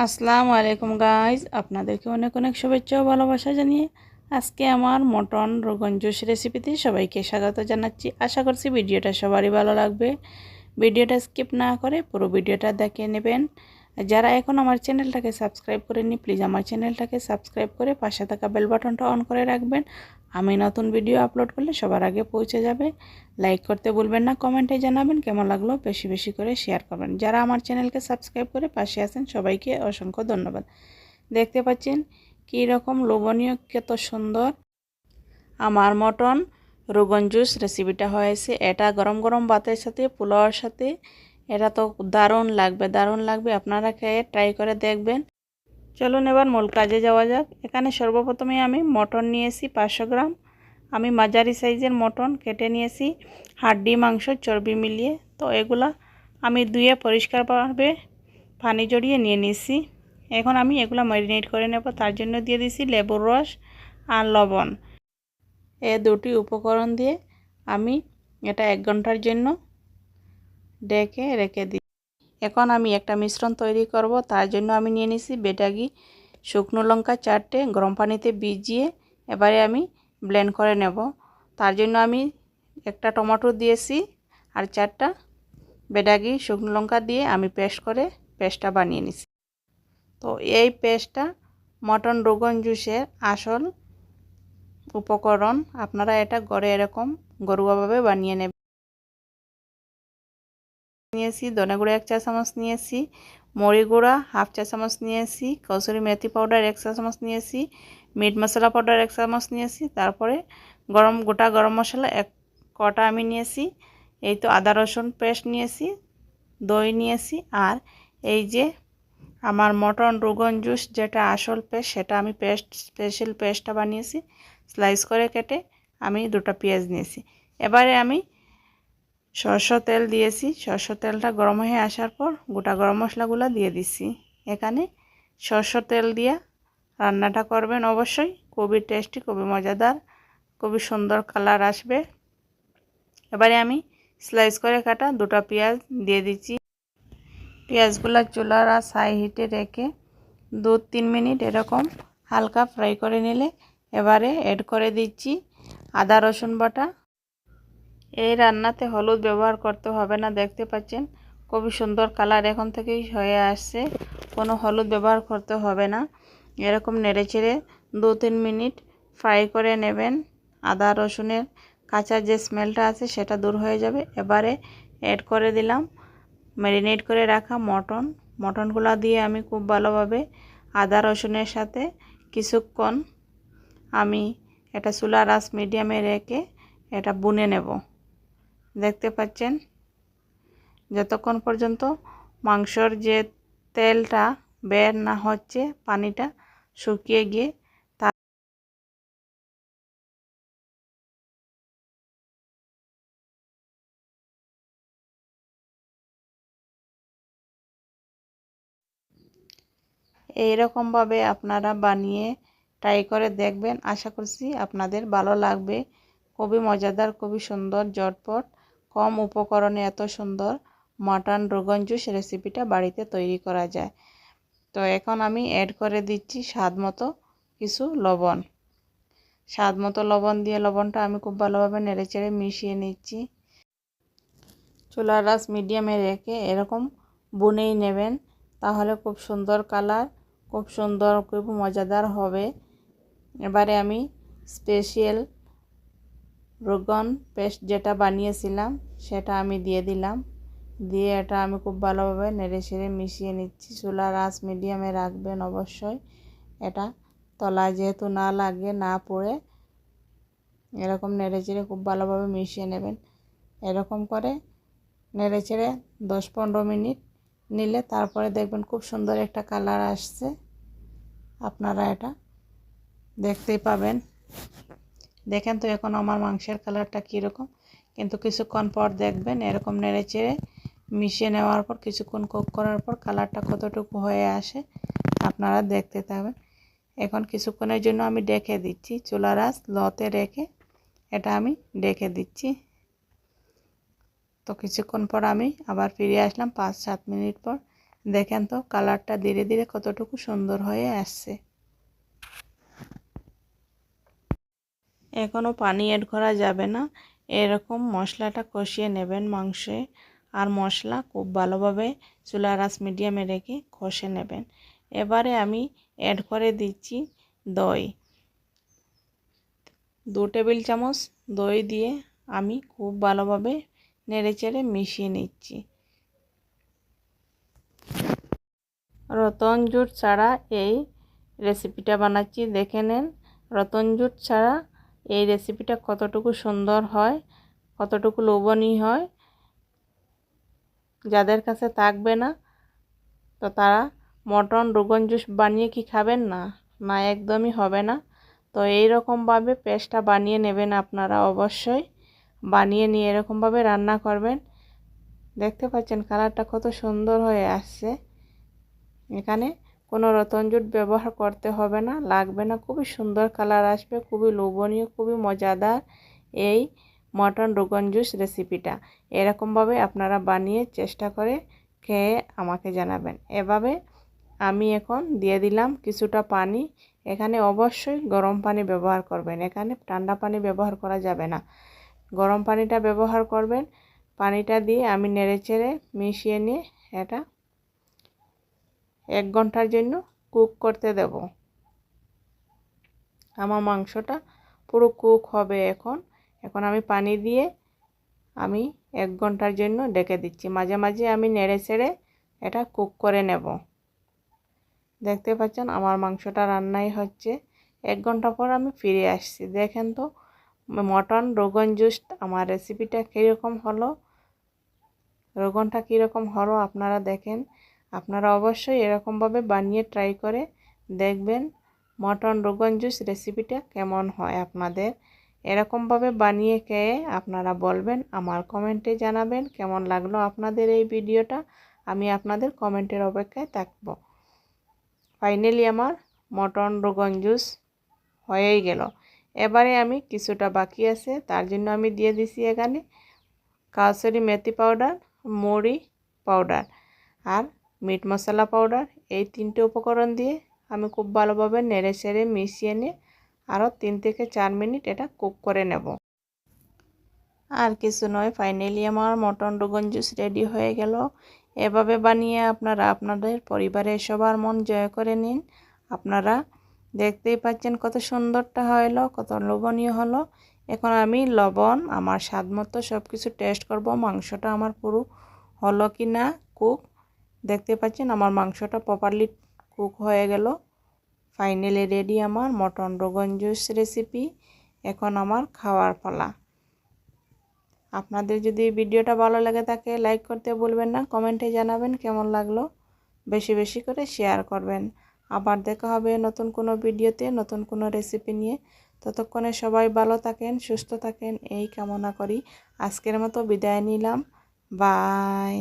আসসালামু আলাইকুম গাইজ, আপনাদেরকে অনেক অনেক শুভেচ্ছা ও ভালোবাসা জানিয়ে আজকে আমার মটন রোগন জোশ রেসিপিতে সবাইকে স্বাগত জানাচ্ছি। আশা করছি ভিডিওটা সবারই ভালো লাগবে। ভিডিওটা স্কিপ না করে পুরো ভিডিওটা দেখে নেবেন। যারা এখন আমার চ্যানেলটাকে সাবস্ক্রাইব করেননি, প্লিজ আমার চ্যানেলটাকে সাবস্ক্রাইব করে পাশে থাকা বেল বাটনটা অন করে রাখবেন। আমি নতুন ভিডিও আপলোড করলে সবার আগে পৌঁছে যাবে। লাইক করতে ভুলবেন না, কমেন্টে জানাবেন কেমন লাগলো, বেশি বেশি করে শেয়ার করবেন। যারা আমার চ্যানেলকে সাবস্ক্রাইব করে পাশে আছেন সবাইকে অসংখ্য ধন্যবাদ। দেখতে পাচ্ছেন কী রকম লোভনীয়, কত সুন্দর আমার মটন রোগন জুস রেসিপিটা হয়েছে। এটা গরম গরম ভাতের সাথে, পোলাওর সাথে এটা তো দারুণ লাগবে, দারুণ লাগবে। আপনারা খেয়ে ট্রাই করে দেখবেন। চলুন এবার মূল কাজে যাওয়া যাক। এখানে সর্বপ্রথমে আমি মটন নিয়েছি 500 গ্রাম। আমি মাঝারি সাইজের মটন কেটে নিয়েছি, হাড্ডি মাংস চর্বি মিলিয়ে। তো এগুলা আমি ধুয়ে পরিষ্কারভাবে পানি জড়িয়ে নিয়ে নিয়েছি। এখন আমি এগুলা ম্যারিনেট করে নেব। তার জন্য দিয়ে দিয়েছি লেবুর রস আর লবণ। এই দুটি উপকরণ দিয়ে আমি এটা 1 ঘন্টার জন্য ঢেকে রেখে দিই। এখন আমি একটা মিশ্রণ তৈরি করব। তার জন্য আমি নিয়ে নিয়েছি বেটাগি শুকনো লঙ্কা 4টে গরম পানিতে ভিজিয়ে এবারে আমি ব্লেন্ড করে নেব। তার জন্য আমি একটা টমেটো দিয়েছি আর 4টা বেটাগি শুকনো লঙ্কা দিয়ে আমি পেস্টটা বানিয়ে নিছি। তো এই পেস্টটা মটন রোগন জুসের আসল উপকরণ। আপনারা এটা ঘরে এরকম ঘরোয়াভাবে বানিয়ে নেবেন। নিয়েছি ধনে গুঁড়া 1 চা চামচ নিয়েছি, মরি গুঁড়া 1/2 চা চামচ নিয়েছি, কসুরি মেথি পাউডার 1 চা চামচ নিয়েছি, মিট মশলা পাউডার 1 চামচ নিয়েছি। তারপরে গোটা গরম মশলা 1 কটা আমি নিয়েছি। এই তো আদা রসুন পেস্ট নিয়েছি, দই নিয়েছি। আর এই যে আমার মটন রোগন জুস যেটা আসল পেস্ট, সেটা আমি স্পেশাল পেস্টটা বানিয়েছি। স্লাইস করে কেটে আমি 2টা পেঁয়াজ নিয়েছি। এবারে আমি সরষের তেল দিয়েছি। সরষের তেলটা গরম হয়ে আসার পর গোটা গরম মশলাগুলো দিয়ে দিছি। এখানে সরষের তেল দিয়ে রান্নাটা করবেন অবশ্যই, খুবই টেস্টি, খুবই মজাদার, খুবই সুন্দর কালার আসবে। এবারে আমি স্লাইস করে কাটা 2টা পেঁয়াজ দিয়ে দিচ্ছি। পেঁয়াজগুলো চুলার আর হাই হিটে রেখে 2-3 মিনিট এরকম হালকা ফ্রাই করে নিলে এবারে অ্যাড করে দিচ্ছি আদা রসুন বাটা। এই রান্নাতে হলুদ ব্যবহার করতে হবে না। দেখতে পাচ্ছেন খুবই সুন্দর কালার এখন থেকেই হয়ে আসছে, কোনো হলুদ ব্যবহার করতে হবে না। এরকম নেড়েচেড়ে 2-3 মিনিট ফ্রাই করে নেবেন। আদা রসুনের কাঁচা যে স্মেলটা আছে সেটা দূর হয়ে যাবে। এবারে অ্যাড করে দিলাম ম্যারিনেট করে রাখা মটনগুলো দিয়ে আমি খুব ভালোভাবে আদা রসুনের সাথে কিছুক্ষণ আমি এটা চুলার আঁচ মিডিয়ামে রেখে এটা ভুনে নেব। দেখতে পাচ্ছেন যতক্ষণ পর্যন্ত মাংসর যে তেলটা বের না হচ্ছে, পানিটা শুকিয়ে গিয়ে এইরকমভাবে আপনারা বানিয়ে ট্রাই করে দেখবেন। আশা করছি আপনাদের ভালো লাগবে। খুবই মজাদার, খুবই সুন্দর, ঝটপট, কম উপকরণে এত সুন্দর মটন রোগন জুস রেসিপিটা বাড়িতে তৈরি করা যায়। তো এখন আমি অ্যাড করে দিচ্ছি স্বাদ মতো কিছু লবণ। স্বাদ মতো লবণ দিয়ে লবণটা আমি খুব ভালোভাবে নেড়েচেড়ে মিশিয়ে নিচ্ছি। চুলার আঁচ মিডিয়ামে রেখে এরকম বুনেই নেবেন, তাহলে খুব সুন্দর কালার, খুব সুন্দর, খুব মজাদার হবে। এবারে আমি স্পেশাল রোগন পেস্ট যেটা বানিয়েছিলাম সেটা আমি দিয়ে দিলাম। দিয়ে এটা আমি খুব ভালোভাবে নেড়েচেড়ে মিশিয়ে নিচ্ছি। চুলার আঁচ মিডিয়ামে রাখবেন অবশ্যই। এটা তলায় যেহেতু না লাগে, না পড়ে, এরকম নেড়েচেড়ে খুব ভালোভাবে মিশিয়ে নেবেন। এরকম করে নেড়েচেড়ে 10-15 মিনিট নিলে তারপরে দেখবেন খুব সুন্দর একটা কালার আসছে। আপনারা এটা দেখতেই পাবেন। দেখেন তো এখন আমার মাংসের কালারটা কীরকম, কিন্তু কিছুক্ষণ পর দেখবেন এরকম নেড়েচেড়ে মিশিয়ে নেওয়ার পর কিছুক্ষণ কুক করার পর কালারটা কতটুকু হয়ে আসে আপনারা দেখতে থাকবেন। এখন কিছুক্ষণের জন্য আমি ঢেকে দিচ্ছি, চুলার আঁচ লোতে রেখে এটা আমি ঢেকে দিচ্ছি। তো কিছুক্ষণ পর আমি আবার ফিরে আসলাম 5-7 মিনিট পর। দেখেন তো কালারটা ধীরে ধীরে কতটুকু সুন্দর হয়ে আসছে। এখনও পানি অ্যাড করা যাবে না, এরকম মশলাটা কষিয়ে নেবেন মাংসে। আর মশলা খুব ভালোভাবে চুলার আঁচ মিডিয়ামে রেখে কষে নেবেন। এবারে আমি অ্যাড করে দিচ্ছি দই। 2 টেবিল চামচ দই দিয়ে আমি খুব ভালোভাবে নেড়েচেড়ে মিশিয়ে নিচ্ছি। রতন জুট ছাড়া এই রেসিপিটা বানাচ্ছি, দেখে নেন রতন জুট ছাড়া এই রেসিপিটা কতটুকু সুন্দর হয়, কতটুকু লোভনীয় হয়। যাদের কাছে থাকবে না তো তারা মটন রোগন জুস বানিয়ে কি খাবেন না? না, একদমই হবে না। তো এই রকমভাবে পেস্টটা বানিয়ে নেবেন আপনারা, অবশ্যই বানিয়ে নিয়ে এরকমভাবে রান্না করবেন। দেখতে পাচ্ছেন কালারটা কত সুন্দর হয়ে আসছে। এখানে কোনো রতন জুট ব্যবহার করতে হবে না, লাগবে না, খুবই সুন্দর কালার আসবে, খুবই লোভনীয়, খুবই মজাদার এই মটন রোগন জুস রেসিপিটা। এরকমভাবে আপনারা বানিয়ে চেষ্টা করে খেয়ে আমাকে জানাবেন। এভাবে আমি এখন দিয়ে দিলাম কিছুটা পানি। এখানে অবশ্যই গরম পানি ব্যবহার করবেন, এখানে ঠান্ডা পানি ব্যবহার করা যাবে না, গরম পানিটা ব্যবহার করবেন। পানিটা দিয়ে আমি নেড়েচেড়ে মিশিয়ে নিয়ে এটা 1 ঘন্টার জন্য কুক করতে দেব। আমার মাংসটা পুরো কুক হবে এখন। আমি পানি দিয়ে আমি 1 ঘন্টার জন্য ঢেকে দিচ্ছি। মাঝে মাঝে আমি নেড়েচেড়ে এটা কুক করে নেব। দেখতে পাচ্ছেন আমার মাংসটা রান্নাই হচ্ছে। 1 ঘন্টা পর আমি ফিরে আসছি। দেখেন তো মটন রোগন জুস আমার রেসিপিটা কীরকম হলো, রোগনটা কীরকম হলো আপনারা দেখেন। আপনারা অবশ্যই এরকমভাবে বানিয়ে ট্রাই করে দেখবেন মটন রোগন জুস রেসিপিটা কেমন হয় আপনাদের। এরকমভাবে বানিয়ে খেয়ে আপনারা বলবেন, আমার কমেন্টে জানাবেন কেমন লাগলো আপনাদের এই ভিডিওটা। আমি আপনাদের কমেন্টের অপেক্ষায় থাকব। ফাইনালি আমার মটন রোগন জুস হয়েই গেল। এবারে আমি কিছুটা বাকি আছে, তার জন্য আমি দিয়ে দিছি এখানে কাসুরি মেথি পাউডার, মুড়ি পাউডার আর মিট মশলা পাউডার। এই 3টে উপকরণ দিয়ে আমি খুব ভালোভাবে নেড়েচেড়ে মিশিয়ে নিয়ে আরও 3 থেকে 4 মিনিট এটা কুক করে নেব। আর কিছু নয়, ফাইনালি আমার মটন রোগন জুস রেডি হয়ে গেল। এভাবে বানিয়ে আপনারা আপনাদের পরিবারের সবার মন জয় করে নিন। আপনারা দেখতেই পাচ্ছেন কত সুন্দরটা হলো, কত লোভনীয় হলো। এখন আমি লবণ আমার স্বাদ মতো সব কিছু টেস্ট করব, মাংসটা আমার পুরো হলো কি না কুক। দেখতে পাচ্ছেন আমার মাংসটা প্রপারলি কুক হয়ে গেল। ফাইনালি রেডি আমার মটন রোগন জুস রেসিপি। এখন আমার খাওয়ার পালা। আপনাদের যদি ভিডিওটা ভালো লাগে থাকে লাইক করতে ভুলবেন না, কমেন্টে জানাবেন কেমন লাগলো, বেশি বেশি করে শেয়ার করবেন। আবার দেখা হবে নতুন কোনো ভিডিওতে নতুন কোনো রেসিপি নিয়ে। ততক্ষণে সবাই ভালো থাকেন, সুস্থ থাকেন এই কামনা করি। আজকের মতো বিদায় নিলাম। বাই।